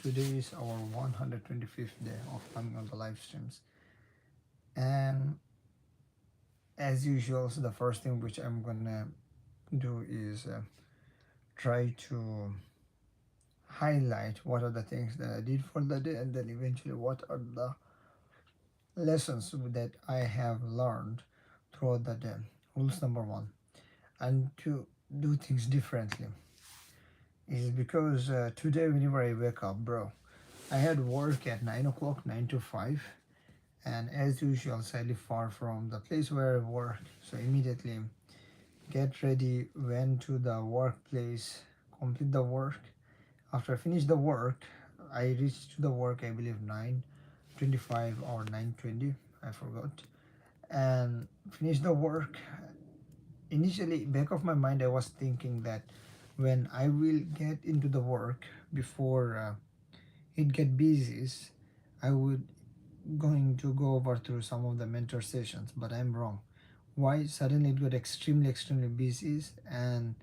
today is our 125th day of coming on the live streams. And as usual, so the first thing which I'm gonna do is try to highlight what are the things that I did for the day, and then eventually what are the lessons that I have learned throughout the day. Rules number one, and to do things differently is because today, whenever I wake up, bro, I had work at 9 o'clock, 9 to 5, and as usual, slightly far from the place where I work. So, immediately get ready, went to the workplace, complete the work. After I finished the work, I reached to the work, I believe 9:25 or 9:20, I forgot, and finished the work. Initially, back of my mind, I was thinking that when I will get into the work before it get busy, I would going to go over through some of the mentor sessions, but I'm wrong. Why suddenly it got extremely busy, and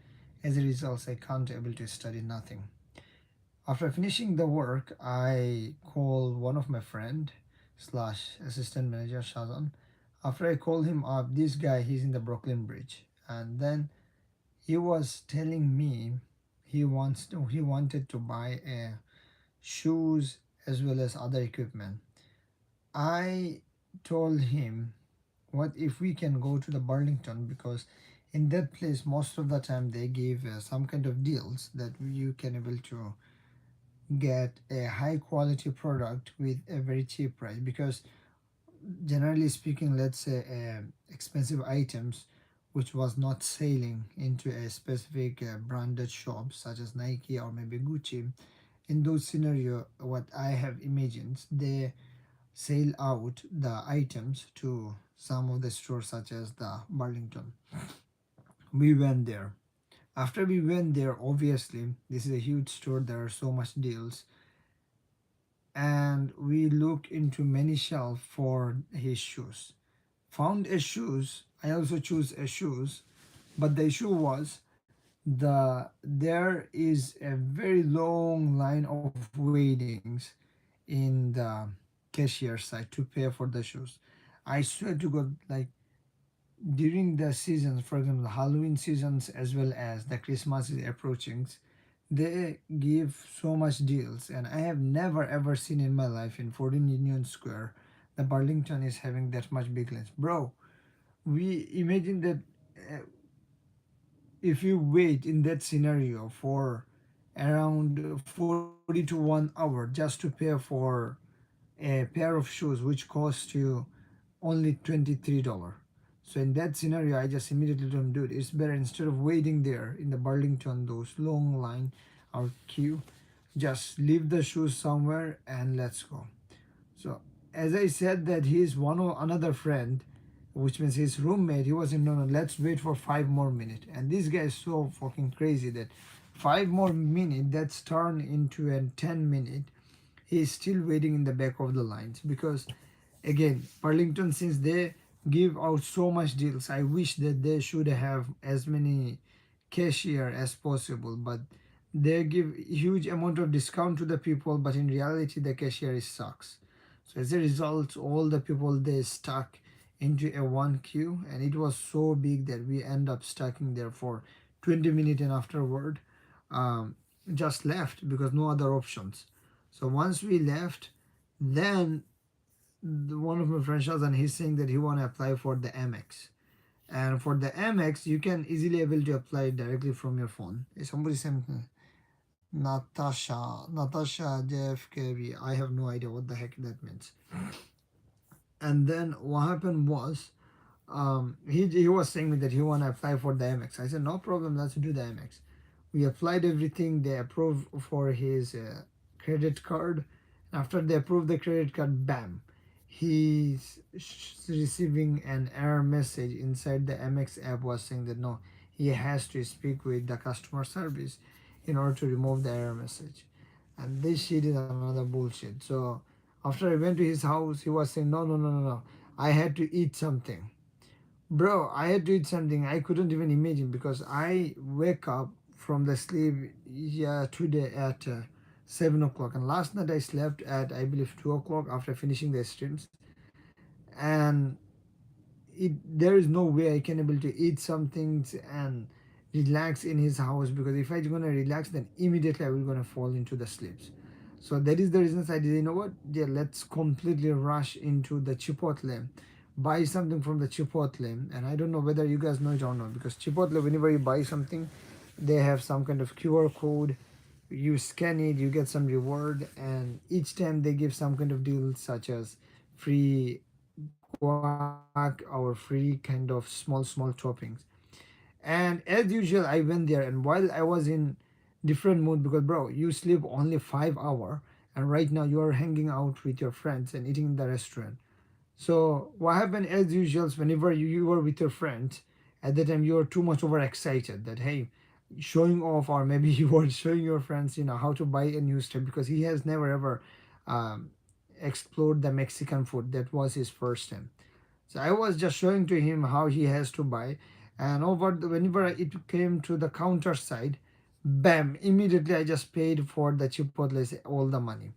as a result I can't able to study nothing. After finishing the work, I call one of my friend slash assistant manager, Shazan. After I call him up, this guy, he's in the Brooklyn Bridge, and then he was telling me he wanted to buy shoes as well as other equipment. I told him, what if we can go to the Burlington, because in that place most of the time they give some kind of deals that you can able to get a high quality product with a very cheap price, because generally speaking, let's say expensive items which was not selling into a specific branded shop such as Nike or maybe Gucci, in those scenario what I have imagined, they sell out the items to some of the stores such as the Burlington. We went there. After we went there, obviously this is a huge store, there are so much deals, and we looked into many shelves for his shoes. Found a shoes. I also choose a shoes, but the issue was there is a very long line of waitings in the cashier side to pay for the shoes. I swear to God, like during the seasons, for example, the Halloween seasons as well as the Christmas is approaching, they give so much deals, and I have never ever seen in my life in 14 Union Square the Burlington is having that much big lines, bro. We imagine that uh, if you wait in that scenario for around 40 to 1 hour just to pay for a pair of shoes which cost you only $23. So in that scenario, I just immediately don't do it. It's better instead of waiting there in the Burlington, those long line or queue, just leave the shoes somewhere and let's go. So as I said that he's one or another friend, which means his roommate, he was in no, no, let's wait for 5 more minutes. And this guy is so fucking crazy that 5 more minutes that's turned into a 10 minute. He's still waiting in the back of the lines because again, Burlington, since they give out so much deals, I wish that they should have as many cashier as possible, but they give huge amount of discount to the people, but in reality the cashier is sucks. So as a result, all the people they stuck into a one queue, and it was so big that we end up stucking there for 20 minutes, and afterward um, just left because no other options. So once we left, then one of my friends shows and he's saying that he want to apply for the Amex, and for the Amex you can easily able to apply directly from your phone. Somebody saying Natasha JFKB, I have no idea what the heck that means. And then what happened was he was saying me that he want to apply for the Amex. I said no problem, let's do the Amex. We applied everything, they approved for his credit card. After they approved the credit card, bam, he's receiving an error message inside the MX app was saying that no, he has to speak with the customer service in order to remove the error message. And this shit is another bullshit. So after I went to his house, he was saying no, I had to eat something. Bro, I had to eat something I couldn't even imagine because I wake up from the sleep, yeah, today at 7 o'clock. And last night I slept at, I believe, 2 o'clock after finishing the streams. And there is no way I can able to eat some things and relax in his house, because if I'm gonna relax, then immediately I will gonna fall into the sleeps. So that is the reason I did. You know what? Yeah, let's completely rush into the Chipotle, buy something from the Chipotle, and I don't know whether you guys know it or not, because Chipotle, whenever you buy something, they have some kind of QR code. You scan it, you get some reward, and each time they give some kind of deal, such as free guac or free kind of small toppings. And as usual, I went there, and while I was in different mood, because bro, you sleep only 5 hour, and right now you are hanging out with your friends and eating in the restaurant. So what happened, as usual, whenever you were with your friends, at the time you were too much overexcited that, hey, showing off, or maybe you were showing your friends, how to buy a new stuff, because he has never ever um, explored the Mexican food. That was his first time. So I was just showing to him how he has to buy, and whenever it came to the counter side, bam! Immediately I just paid for the Chipotle all the money,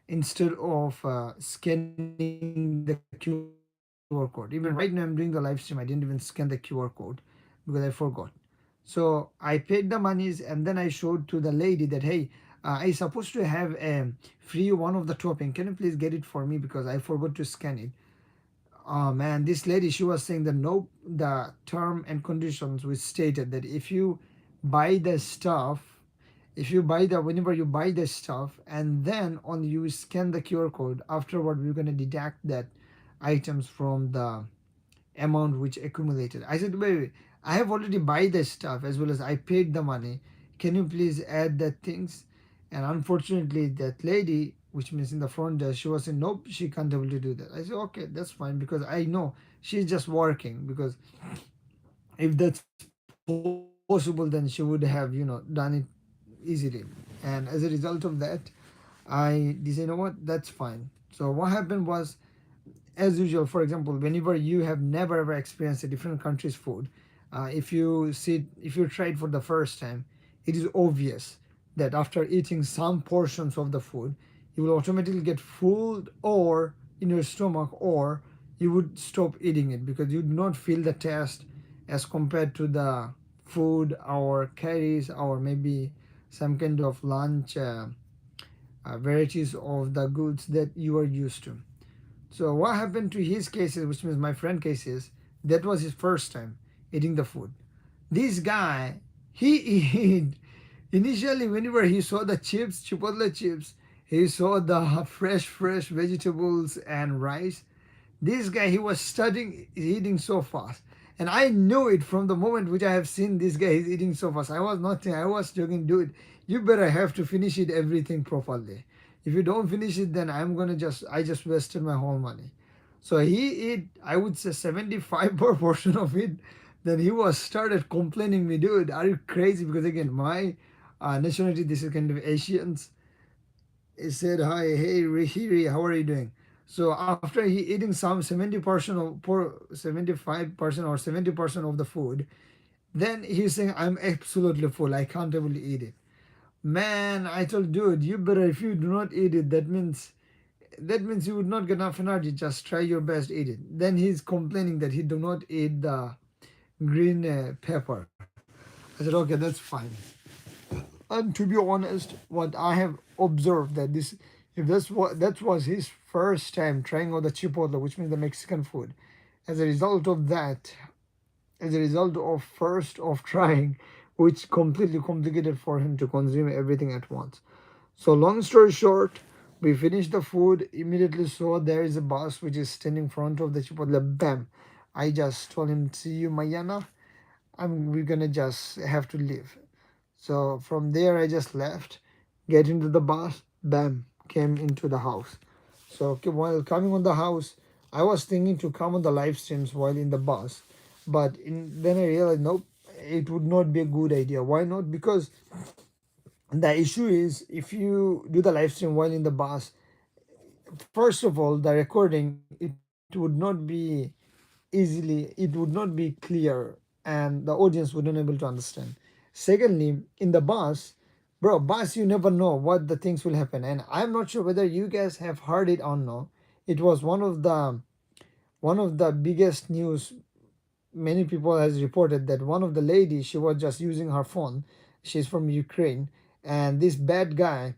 instead of scanning the QR code. Even right now I'm doing the live stream, I didn't even scan the QR code because I forgot. So I paid the monies, and then I showed to the lady that, hey, I supposed to have a free one of the topping. Can you please get it for me, because I forgot to scan it. Oh man, this lady, she was saying that nope, the term and conditions which stated that if you buy the stuff, if you buy the whenever you buy the stuff, and then only you scan the QR code, afterward we're gonna deduct that items from the amount which accumulated. I said, wait, I have already buy the stuff as well as I paid the money. Can you please add that things? And unfortunately, that lady, which means in the front desk, she was saying, nope, she can't able to do that. I said, okay, that's fine, because I know she's just working. Because if that's possible, then she would have, done it easily. And as a result of that, I decided, you know what, that's fine. So what happened was, as usual, for example, whenever you have never ever experienced a different country's food, if you try it for the first time, it is obvious that after eating some portions of the food, you will automatically get full or in your stomach, or you would stop eating it, because you do not feel the taste as compared to the food or carries, or maybe some kind of lunch varieties of the goods that you are used to. So what happened to his cases, which means my friend cases, that was his first time eating the food. This guy, he eat initially whenever he saw the chips, Chipotle chips, he saw the fresh vegetables and rice. This guy, he was studying eating so fast. And I knew it from the moment which I have seen this guy is eating so fast. I was not thinking, I was joking, dude, you better have to finish it everything properly. If you don't finish it, then I just wasted my whole money. So he ate, I would say 75 per portion of it. Then he was started complaining me, dude, are you crazy? Because again, my nationality, this is kind of Asians. He said, hi, hey, Rihiri, how are you doing? So after he eating some 70% of 75% or 70% of the food, then he's saying, I'm absolutely full. I can't able to eat it. Man, I told, dude, you better, if you do not eat it, that means you would not get enough energy. Just try your best, eat it. Then he's complaining that he do not eat the green pepper. I said, okay, that's fine. And to be honest, what I have observed that this, if that's what that was his first time trying out the chipotle, which means the Mexican food. As a result of that, as a result of first of trying, which completely complicated for him to consume everything at once. So long story short, we finished the food. Immediately saw there is a bus which is standing in front of the chipotle. Bam! I just told him, "See you, Mayana. We're gonna just have to leave." So from there, I just left, get into the bus, bam, came into the house. So okay, while coming on the house, I was thinking to come on the live streams while in the bus, but then I realized nope, it would not be a good idea. Why not? Because the issue is if you do the live stream while in the bus, first of all, the recording it would not be easily, it would not be clear, and the audience would not able to understand. Secondly, in the bus, bro, boss, you never know what the things will happen. And I'm not sure whether you guys have heard it or no. It was one of the biggest news. Many people has reported that one of the ladies, she was just using her phone. She's from Ukraine, and this bad guy,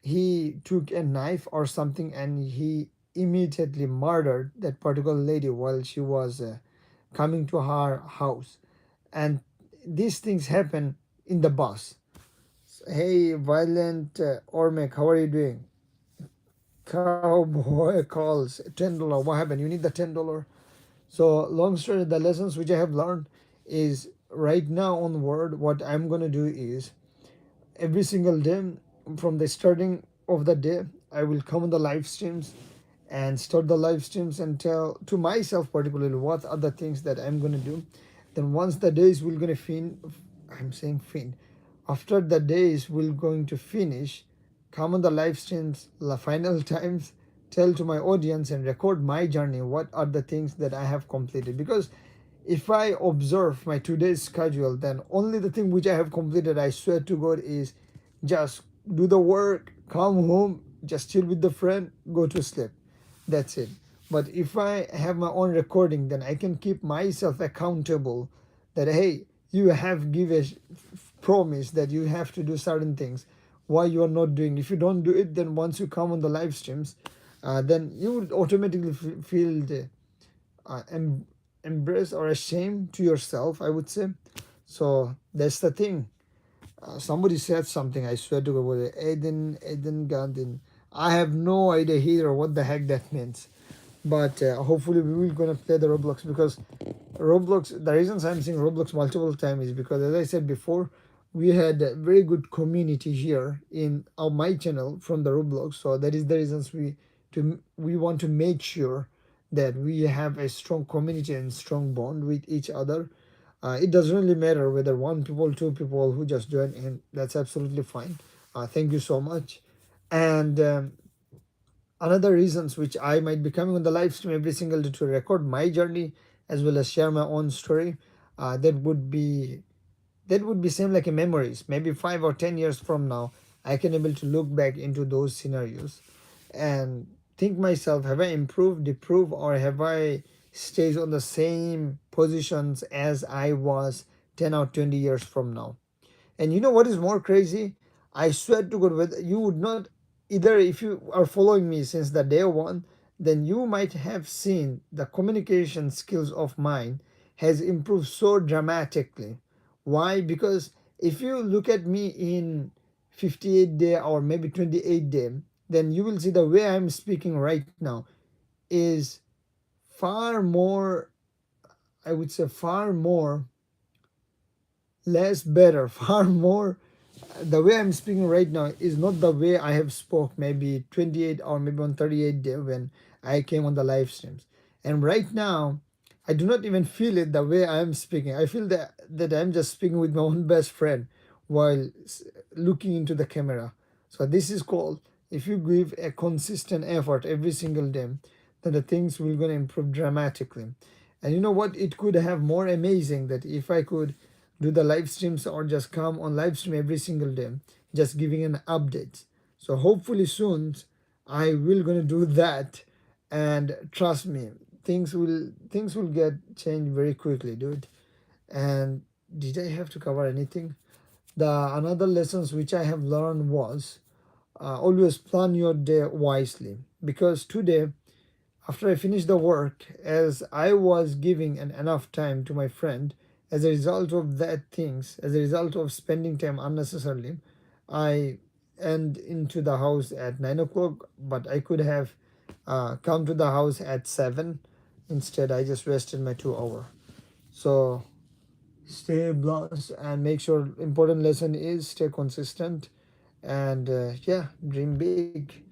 he took a knife or something, and he immediately murdered that particular lady while she was coming to her house. And these things happen in the bus. Hey, violent Ormek, how are you doing? Cowboy calls $10. What happened? You need the $10. So long story, the lessons which I have learned is right now onward. What I'm gonna do is every single day from the starting of the day, I will come on the live streams and start the live streams and tell to myself particularly what are the things that I'm gonna do. Then once the days will gonna I'm saying fin. After the days will going to finish, come on the live streams the final times, tell to my audience and record my journey. What are the things that I have completed? Because if I observe my today's schedule, then only the thing which I have completed, I swear to God, is just do the work, come home, just chill with the friend, go to sleep. That's it. But if I have my own recording, then I can keep myself accountable that, hey, you have given promise that you have to do certain things. Why you are not doing? If you don't do it, then once you come on the live streams, then you will automatically feel the embrace or ashamed to yourself, I would say. So that's the thing. Somebody said something, I swear to God, Aiden Gandhin. I have no idea either what the heck that means. But hopefully we will gonna play the Roblox, because Roblox, the reasons I'm saying Roblox multiple times is because, as I said before, we had a very good community here in my channel from the Roblox. So that is the reasons we want to make sure that we have a strong community and strong bond with each other. It doesn't really matter whether one people, two people who just join in. That's absolutely fine. Thank you so much. And another reasons which I might be coming on the live stream every single day to record my journey as well as share my own story. That would be same like a memories. Maybe 5 or 10 years from now, I can able to look back into those scenarios and think myself, have I improved, improved, or have I stayed on the same positions as I was 10 or 20 years from now? And you know what is more crazy? I swear to God, whether you would not, either if you are following me since the day one, then you might have seen the communication skills of mine has improved so dramatically. Why? Because if you look at me in 58 day or maybe 28 day, then you will see the way I'm speaking right now is far more, I would say far more less better, far more. The way I'm speaking right now is not the way I have spoke maybe 28 or maybe on 38 day when I came on the live streams. And right now, I do not even feel it the way I am speaking. I feel that I'm just speaking with my own best friend while looking into the camera. So this is called, if you give a consistent effort every single day, then the things will gonna improve dramatically. And you know what? It could have more amazing that if I could do the live streams or just come on live stream every single day, just giving an update. So hopefully soon I will gonna do that, and trust me, things will get changed very quickly, dude. And did I have to cover anything? The another lessons which I have learned was always plan your day wisely, because today after I finished the work, as I was giving an enough time to my friend, as a result of that things, as a result of spending time unnecessarily, I end into the house at 9 o'clock, but I could have come to the house at 7. Instead, I just wasted my 2 hour. So stay blessed and make sure. Important lesson is stay consistent and yeah, dream big.